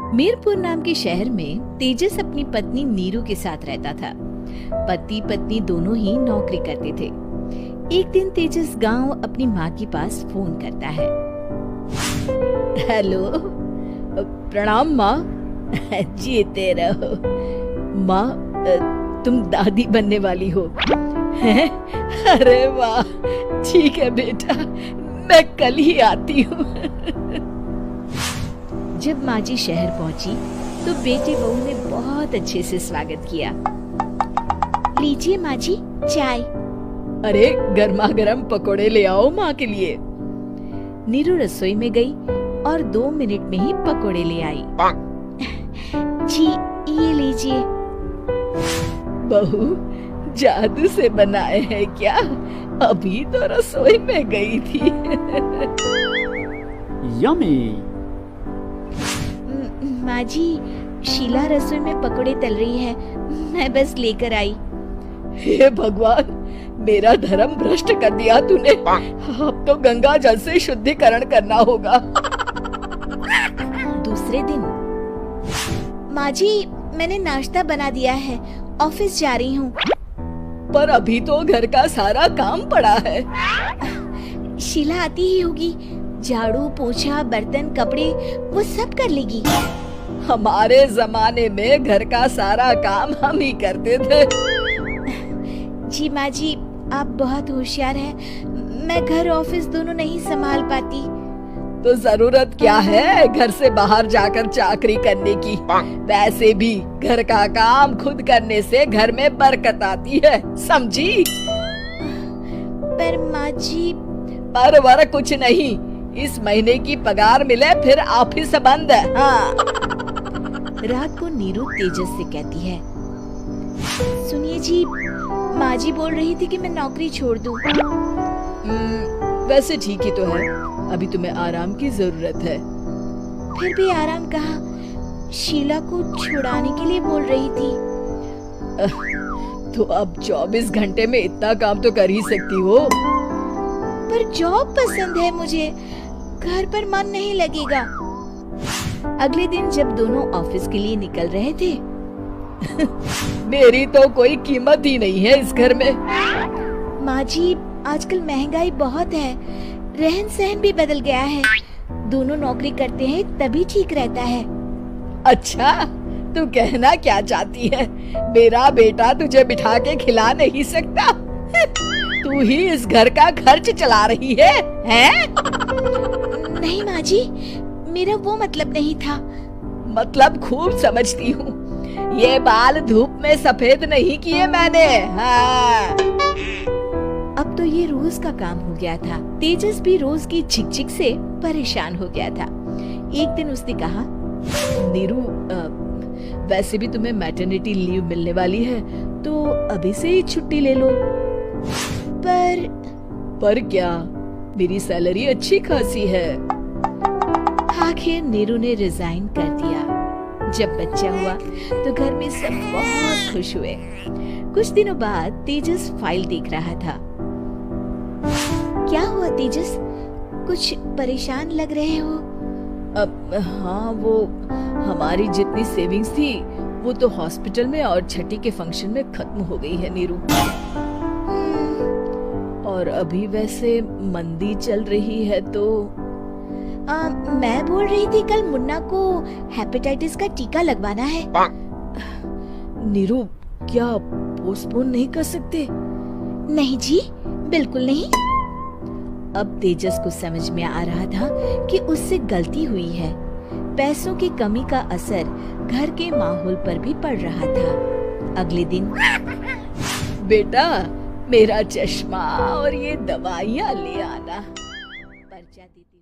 मीरपुर नाम के शहर में तेजस अपनी पत्नी नीरू के साथ रहता था। पति पत्नी दोनों ही नौकरी करते थे। एक दिन तेजस गांव अपनी माँ के पास फोन करता है। हेलो, प्रणाम माँ। जीते रहो माँ, तुम दादी बनने वाली हो हैं? अरे वाह, ठीक है बेटा, मैं कल ही आती हूँ। जब माँ जी शहर पहुंची तो बेटे बहू ने बहुत अच्छे से स्वागत किया। लीजिए माँ जी चाय। अरे गर्मा गर्म पकोड़े ले आओ माँ के लिए। नीरू रसोई में गई और 2 मिनट में ही पकोड़े ले आई। जी ये लीजिए। बहू जादू से बनाए हैं क्या? अभी तो रसोई में गई थी। यम्मी। माँ जी, शीला रसोई में पकोड़े तल रही है, मैं बस लेकर आई। हे भगवान, मेरा धर्म भ्रष्ट कर दिया तूने। अब तो गंगा जल से शुद्धिकरण करना होगा। दूसरे दिन, माँ जी मैंने नाश्ता बना दिया है, ऑफिस जा रही हूँ। पर अभी तो घर का सारा काम पड़ा है। शीला आती ही होगी, झाड़ू पोछा बर्तन कपड़े वो सब कर लेगी। हमारे जमाने में घर का सारा काम हम ही करते थे। जी माँ जी, आप बहुत होशियार हैं, मैं घर ऑफिस दोनों नहीं संभाल पाती। तो जरूरत क्या है घर से बाहर जाकर चाकरी करने की? वैसे भी घर का काम खुद करने से घर में बरकत आती है, समझी? पर माँ जी। पर वर कुछ नहीं, इस महीने की पगार मिले फिर ऑफिस बंद है। हाँ। रात को नीरू तेजस से कहती है, सुनिए जी, माँ जी बोल रही थी कि मैं नौकरी छोड़ दूं। वैसे ठीक ही तो है, अभी तुम्हें आराम की जरूरत है। फिर भी आराम कहाँ, शीला को छुड़ाने के लिए बोल रही थी। तो अब 24 घंटे में इतना काम तो कर ही सकती हो। पर जॉब पसंद है मुझे, घर पर मन नहीं लगेगा। अगले दिन जब दोनों ऑफिस के लिए निकल रहे थे, मेरी तो कोई कीमत ही नहीं है इस घर में। माँ जी, आजकल महंगाई बहुत है, रहन सहन भी बदल गया है, दोनों नौकरी करते हैं तभी ठीक रहता है। अच्छा, तू कहना क्या चाहती है? मेरा बेटा तुझे बिठा के खिला नहीं सकता? तू ही इस घर का खर्च चला रही है, हैं? नहीं माँ जी, मेरा वो मतलब नहीं था। मतलब खूब समझती हूँ, ये बाल धूप में सफेद नहीं किए मैंने। हाँ। अब तो ये रोज का काम हो गया था। तेजस भी रोज की झिकझिक से परेशान हो गया था। एक दिन उसने कहा, नीरू, वैसे भी तुम्हें मैटरनिटी लीव मिलने वाली है, तो अभी से ही छुट्टी ले लो। पर क्या, मेरी सैलरी अच्छी खासी है। आखिर नीरू ने रिजाइन कर दिया। जब बच्चा हुआ तो घर में सब बहुत खुश हुए। कुछ दिनों बाद तेजस फाइल देख रहा था। क्या हुआ तेजस, कुछ परेशान लग रहे हो? हाँ, वो हमारी जितनी सेविंग्स थी वो तो हॉस्पिटल में और छठी के फंक्शन में खत्म हो गई है नीरू। और अभी वैसे मंदी चल रही है तो मैं बोल रही थी कल मुन्ना को हेपेटाइटिस का टीका लगवाना है। नीरू, क्या पोस्टपोन नहीं कर सकते? नहीं जी, बिल्कुल नहीं। अब तेजस को समझ में आ रहा था कि उससे गलती हुई है। पैसों की कमी का असर घर के माहौल पर भी पड़ रहा था। अगले दिन, बेटा मेरा चश्मा और ये दवाइयाँ ले आना। पर्चा देती